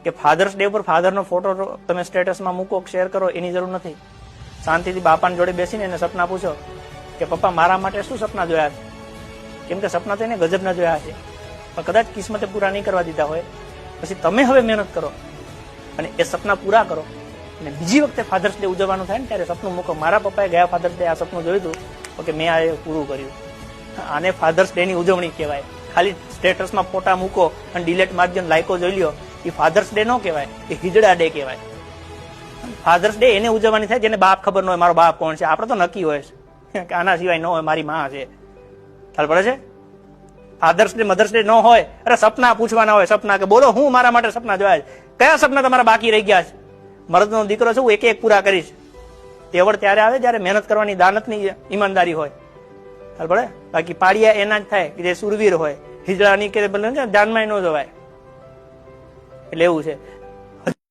કે fathers day ઉપર ફાધરનો photo તમે સ્ટેટસમાં મૂકો, શેર કરો, એની જરૂર નથી. શાંતિથી બાપાની જોડે બેસીને એને સપના પૂછો કે પપ્પા મારા માટે શું સપના જોયા છે, કેમ કે સપના તો એને ગજબના જોયા છે, પણ કદાચ કિસ્મતે પૂરા નહીં કરવા દીધા હોય. પછી તમે હવે મહેનત કરો અને એ સપના પૂરા કરો, અને બીજી વખતે ફાધર્સ ડે ઉજવવાનું થાય ને ત્યારે સપનું મૂકો, મારા પપ્પાએ ગયા ફાધર્સ ડે આ સપનું જોયું હતું, ઓકે મેં આ પૂરું કર્યું. આને ફાધર્સ ડે ની ઉજવણી કહેવાય. ખાલી સ્ટેટસમાં ફોટા મૂકો અને ડિલેટ મારજો, લાઈકો જોઈ લ્યો, એ ફાધર્સ ડે ન કહેવાય, એ હિજડા ડે કહેવાય. ફાધર્સ ડે એને ઉજવવાની થાય જેને બાપ ખબર ન હોય મારો બાપ કોણ છે. આપણે તો નક્કી હોય કે આના સિવાય ન હોય મારી માં છે, ખ્યાલ પડે છે. ફાધર્સ ડે મધર્સ ડે ન હોય, અરે સપના પૂછવાના હોય, સપના કે બોલો હું મારા માટે સપના જોયા છે, કયા સપના તમારા બાકી રહી ગયા છે, મરદનો દીકરો છે હું એક એક પૂરા કરીશ. તેવડ ત્યારે આવે જયારે મહેનત કરવાની દાનતની ઈમાનદારી હોય, ખ્યાલ પડે. બાકી પાડિયા એના જ થાય કે જે સુરવીર હોય, હિજડાની કે જાનમાં ન જોવાય. એટલે એવું છે.